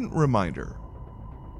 important reminder.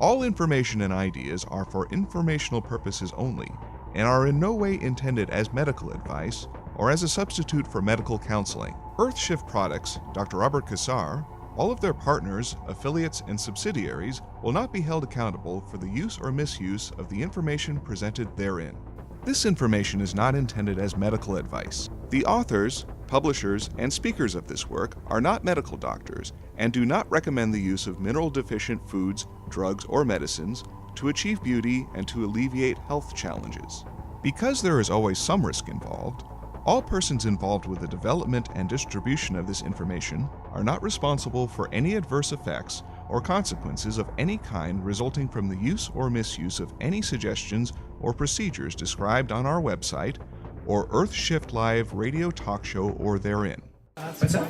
All information and ideas are for informational purposes only and are in no way intended as medical advice or as a substitute for medical counseling. Earthshift Products, Dr. Robert Cassar, all of their partners, affiliates, and subsidiaries will not be held accountable for the use or misuse of the information presented therein. This information is not intended as medical advice. The authors, publishers, and speakers of this work are not medical doctors and do not recommend the use of mineral-deficient foods, drugs, or medicines to achieve beauty and to alleviate health challenges. Because there is always some risk involved, all persons involved with the development and distribution of this information are not responsible for any adverse effects or consequences of any kind resulting from the use or misuse of any suggestions or procedures described on our website or Earthshift Live radio talk show or therein. What's that?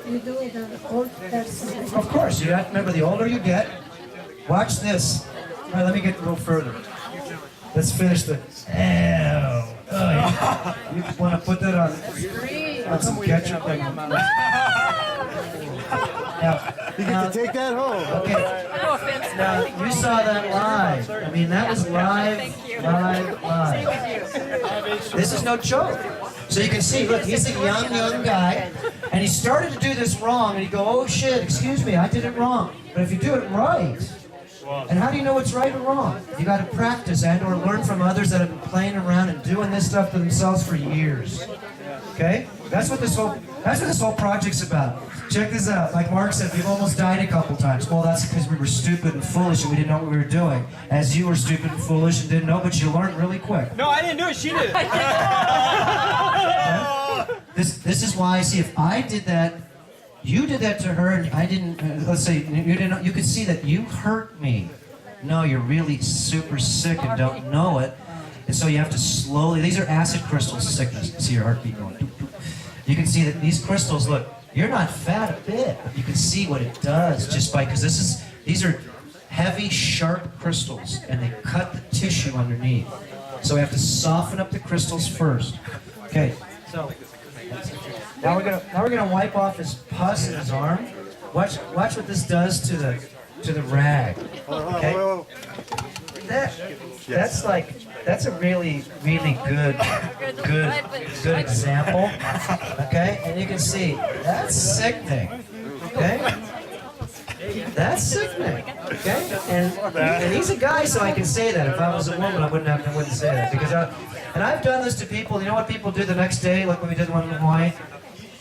You do it old. Of course, you have to remember, the older you get, watch this. All right, let me get a little further. Let's finish the. You want to put that on some ketchup? You get to take that home. Okay. Now, you saw that live. I mean, that was live. This is no joke. So you can see, look, he's a young guy, and he started to do this wrong, and he'd go, oh shit, excuse me, I did it wrong. But if you do it right, and how do you know what's right or wrong? You got to practice and or learn from others that have been playing around and doing this stuff to themselves for years. Okay? That's what this whole project's about. Check this out. Like Mark said, we've almost died a couple times. Well, that's because we were stupid and foolish and we didn't know what we were doing. As you were stupid and foolish and didn't know, but you learned really quick. No, I didn't do it. She did it. This is why, see, if I did that, you did that to her, and I didn't, let's say, you didn't, you could see that you hurt me. No, you're really super sick and don't know it. And so you have to slowly, these are acid crystal sickness. See your heartbeat going. Doop, doop. You can see that these crystals, look, you're not fat a bit. You can see what it does just by, because these are heavy, sharp crystals, and they cut the tissue underneath. So we have to soften up the crystals first. Okay, so now we're gonna wipe off his pus in his arm. Watch what this does to the rag. Okay, that's a really good example. Okay, and you can see that's sickening. Okay, that's sickening. Okay, and he's a guy, so I can say that. If I was a woman, I wouldn't say that because and I've done this to people. You know what people do the next day, like when we did one in Hawaii?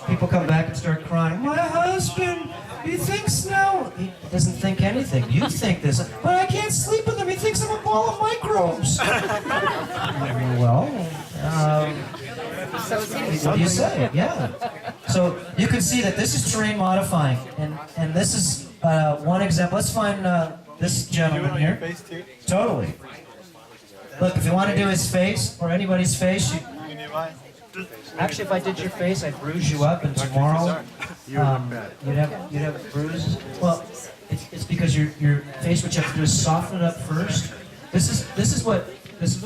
People come back and start crying. My husband, he thinks now. He doesn't think anything. You think this, but I can't sleep with him. He thinks I'm a ball of microbes. Well, what do you say? Yeah. So you can see that this is terrain modifying, and this is one example. Let's find this gentleman here. Totally. Look, if you want to do his face or anybody's face, actually, if I did your face, I'd bruise you up, and tomorrow you'd have bruises. Well, it's because your face, what you have to do is soften it up first. This is what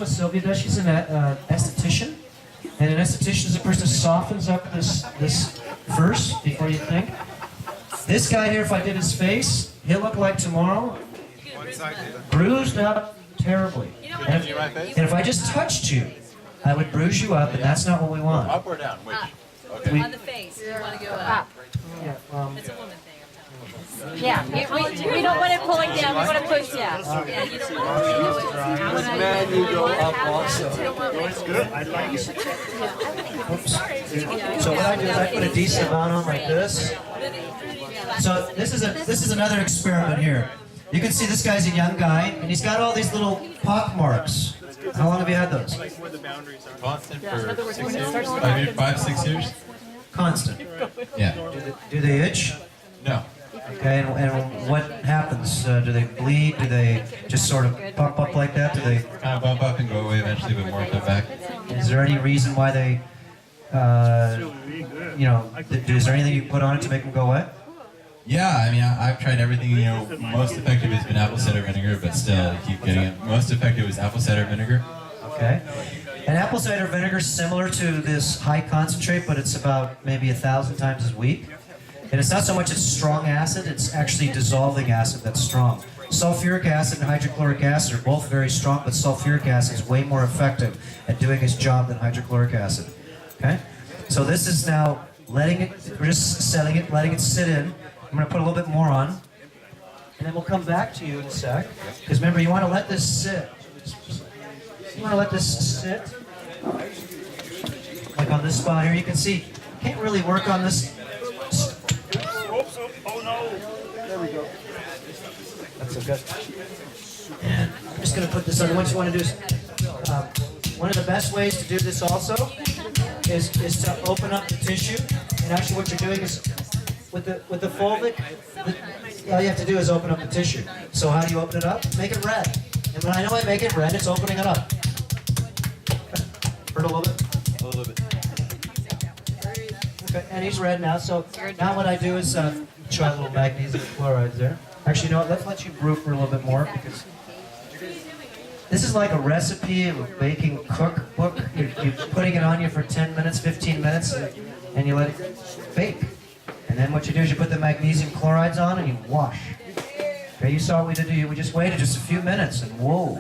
Sylvia does. She's an esthetician, and an esthetician is a person who softens up this first before you think. This guy here, if I did his face, he'll look like tomorrow, bruised up terribly. And if I just touched you, I would bruise you up, and that's not what we want. Up or down? Which? Okay. On the face, you want to go up. Yeah, It's a woman thing. Yeah, we don't want it pulling down. We want to push down. Yeah, you don't want to do it. Man, you go up also. It's good. oops. So what I do is I put a decent amount on like this. So this is another experiment here. You can see this guy's a young guy, and he's got all these little pock marks. How long have you had those? Constant for 6 years. I mean, 5-6 years. Constant. Yeah. Do they itch? No. Okay, and what happens? Do they bleed? Do they just sort of pop up like that? Do they Kind of bump up and go away eventually, but more come back. Is there any reason why they, is there anything you put on it to make them go away? Yeah, I mean, I've tried everything. Most effective has been apple cider vinegar, but still, I keep getting it. Most effective is apple cider vinegar. Okay. And apple cider vinegar is similar to this high concentrate, but it's about maybe 1,000 times as weak. And it's not so much it's strong acid, it's actually dissolving acid that's strong. Sulfuric acid and hydrochloric acid are both very strong, but sulfuric acid is way more effective at doing its job than hydrochloric acid. Okay? So this is now letting it, we're just setting it, letting it sit in. I'm going to put a little bit more on. And then we'll come back to you in a sec. Because remember, you want to let this sit. You want to let this sit. Like on this spot here, you can see, can't really work on this. Oh no! There we go. That's so good. And I'm just going to put this on. What you want to do is, one of the best ways to do this also is to open up the tissue. And actually what you're doing is, with the fulvic, all you have to do is open up the tissue. So how do you open it up? Make it red. And when I know I make it red, it's opening it up. Hurt a little bit? A little bit. Okay, and he's red now, so now what I do is try a little magnesium chloride there. Actually, you know what, let's let you brew for a little bit more, because this is like a recipe of a baking cookbook. You're putting it on you for 10 minutes, 15 minutes, and you let it bake. And then what you do is you put the magnesium chlorides on and you wash. Okay, you saw what we did. We just waited just a few minutes, and whoa.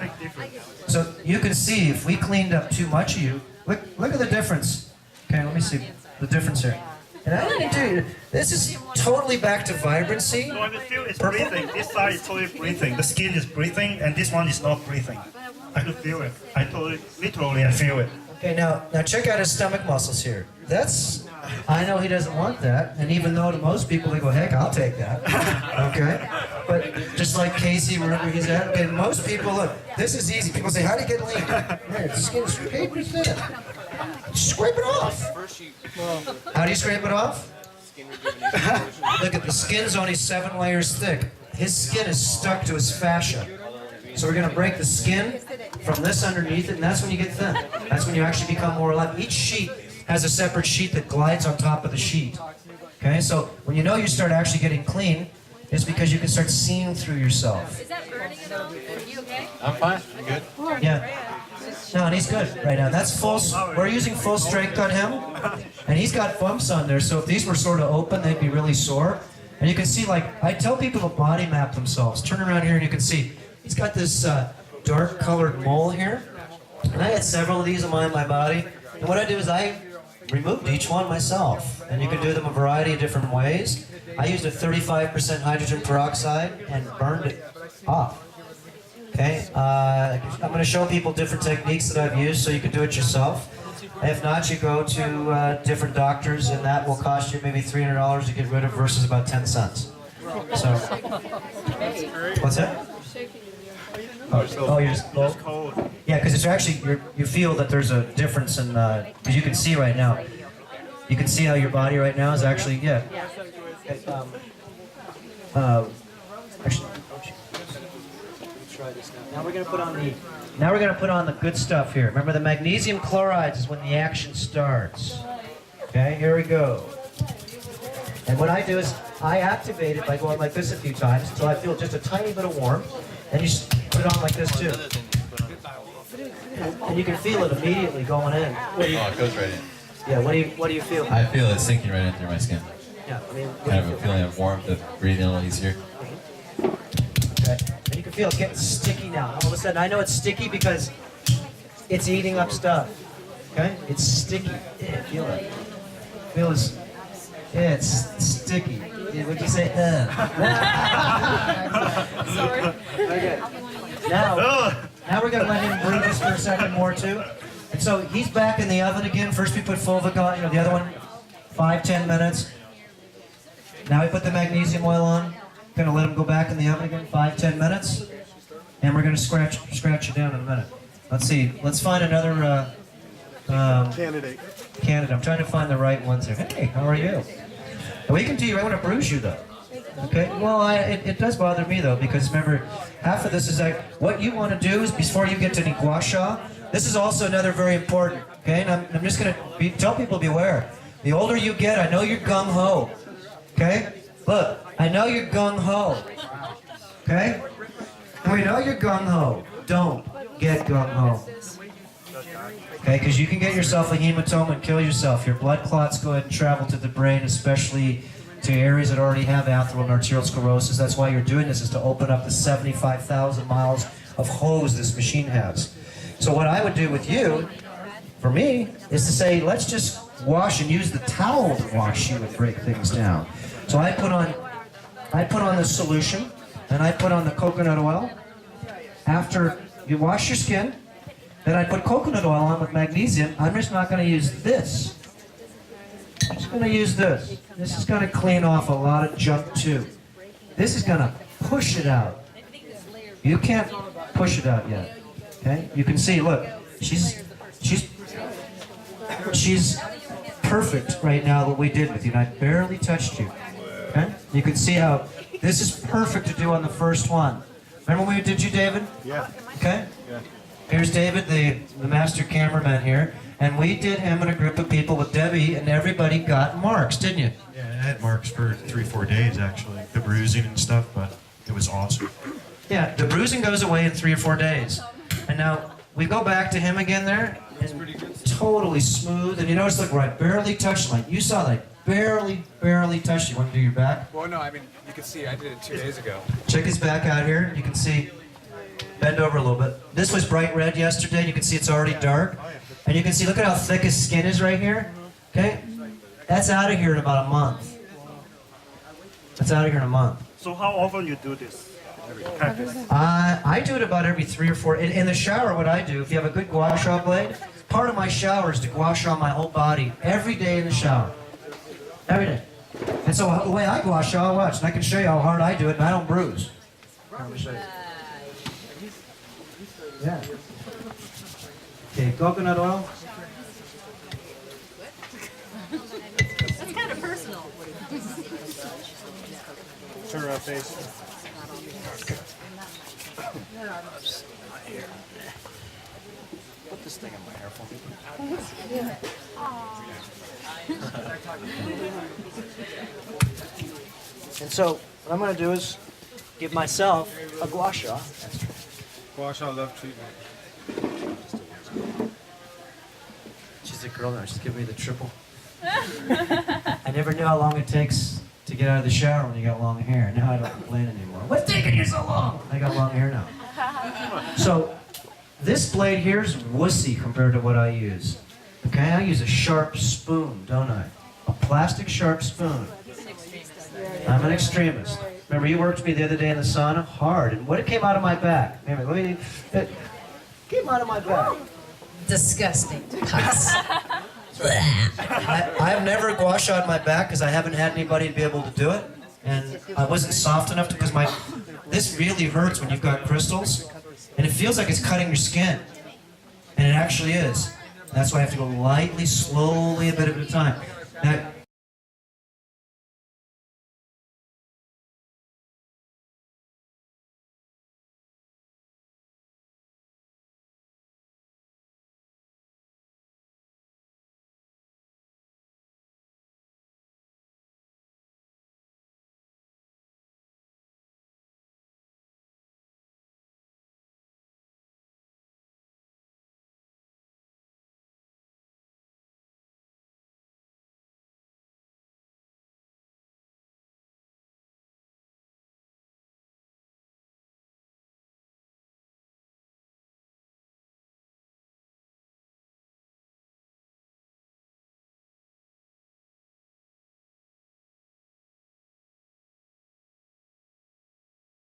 So you can see if we cleaned up too much of you, look at the difference. Okay, let me see the difference here. And I didn't do this is totally back to vibrancy. No, I can feel it's breathing. This side is totally breathing. The skin is breathing, and this one is not breathing. I could feel it. I literally feel it. Okay, now check out his stomach muscles here. That's, I know he doesn't want that, and even though to most people they go, heck, I'll take that. Okay, but just like Casey, wherever he's at, okay, most people look. This is easy. People say, how do you get lean? Here, the skin's paper thin. Scrape it off. How do you scrape it off? Look at the skin's only 7 layers thick. His skin is stuck to his fascia. So we're going to break the skin from this underneath it, and that's when you get thin. That's when you actually become more alive. Each sheet has a separate sheet that glides on top of the sheet. Okay, so when you know you start actually getting clean, it's because you can start seeing through yourself. Is that burning at all? Are you okay? I'm fine. I'm good. Yeah. No, and he's good right now. That's full. We're using full strength on him, and he's got bumps on there. So if these were sort of open, they'd be really sore. And you can see, like, I tell people to body map themselves. Turn around here, and you can see he's got this dark colored mole here. And I had several of these on my body. And what I do is I removed each one myself. And you can do them a variety of different ways. I used a 35% hydrogen peroxide and burned it off. Okay, I'm going to show people different techniques that I've used so you can do it yourself. If not, you go to different doctors, and that will cost you maybe $300 to get rid of versus about 10 cents. So, what's that? Oh, you're just cold. Yeah, because it's actually, you feel that there's a difference in, because you can see right now. You can see how your body right now is actually, yeah. Actually, try this now. Now we're going to put on the good stuff here. Remember, the magnesium chlorides is when the action starts. Okay, here we go. And what I do is I activate it by going like this a few times until I feel just a tiny bit of warmth. And you put it on like this too. And you can feel it immediately going in. Oh, it goes right in. Yeah, what do you feel? I feel it sinking right in through my skin. Yeah, I mean, Kind of a feeling of warmth, of breathing a little easier. Okay. And you can feel it getting sticky now. All of a sudden, I know it's sticky because it's eating up stuff. Okay? It's sticky. Yeah, feel it. Feel this. Yeah, it's sticky. Yeah, what'd you say? Sorry. Okay. Now we're going to let him brew this for a second more too. And so he's back in the oven again. First we put fulvic on, the other one, 5-10 minutes. Now we put the magnesium oil on. Going to let him go back in the oven again, 5-10 minutes. And we're going to scratch it down in a minute. Let's see. Let's find another Candidate. I'm trying to find the right ones here. Hey, how are you? We can do you. I want to bruise you though. Okay. Well, it does bother me though, because remember, half of this is like what you want to do is before you get to the guasha. This is also another very important. Okay. And I'm just going to tell people beware. The older you get, I know you're gung ho. Okay. Look, I know you're gung ho. Okay. And we know you're gung ho. Don't get gung ho. Okay, because you can get yourself a hematoma and kill yourself. Your blood clots go ahead and travel to the brain, especially to areas that already have atheral and arterial sclerosis. That's why you're doing this, is to open up the 75,000 miles of hose this machine has. So what I would do with you, for me, is to say, let's just wash and use the towel to wash you and break things down. So I put on the solution, and I put on the coconut oil. After you wash your skin, then I put coconut oil on with magnesium. I'm just not going to use this. I'm just going to use this. This is going to clean off a lot of junk too. This is going to push it out. You can't push it out yet. Okay? You can see, look, she's perfect right now what we did with you, and I barely touched you. Okay? You can see how this is perfect to do on the first one. Remember when we did you, David? Yeah. Okay? Yeah. Here's David, the master cameraman here, and we did him and a group of people with Debbie, and everybody got marks, didn't you? Yeah, I had marks for 3-4 days actually, the bruising and stuff, but it was awesome. Yeah, the bruising goes away in 3 or 4 days. And now we go back to him again there, and totally smooth. And you notice, look, where I barely touched him. Like you saw, like barely touched you. Want to do your back? Well, no, I mean, you can see I did it 2 days ago. Check his back out here. You can see, bend over a little bit. This was bright red yesterday. You can see it's already dark. And you can see, look at how thick his skin is right here. Okay? That's out of here in about a month. That's out of here in a month. So how often you do this? Practice. I do it about every 3 or 4. In the shower, what I do, if you have a good gua sha blade, part of my shower is to gua sha my whole body every day in the shower. Every day. And so the way I gua sha, watch, and I can show you how hard I do it, and I don't bruise. Let me show you. Yeah. Okay, coconut oil. That's kind of personal. Turn around face. Put this thing in my hair for me. And so what I'm going to do is give myself a gua sha. Guasha love treatment. She's a girl now. She's giving me the triple. I never knew how long it takes to get out of the shower when you got long hair. Now I don't complain anymore. What's taking you so long? I got long hair now. So this blade here is wussy compared to what I use. Okay, I use a sharp spoon, don't I? A plastic sharp spoon. I'm an extremist. Remember, you worked with me the other day in the sauna? Hard. And what came out of my back? Remember, it came out of my back. Disgusting. I've never gua sha'd my back because I haven't had anybody to be able to do it. And I wasn't soft enough to, because this really hurts when you've got crystals. And it feels like it's cutting your skin. And it actually is. That's why I have to go lightly, slowly, a bit at a time. Now,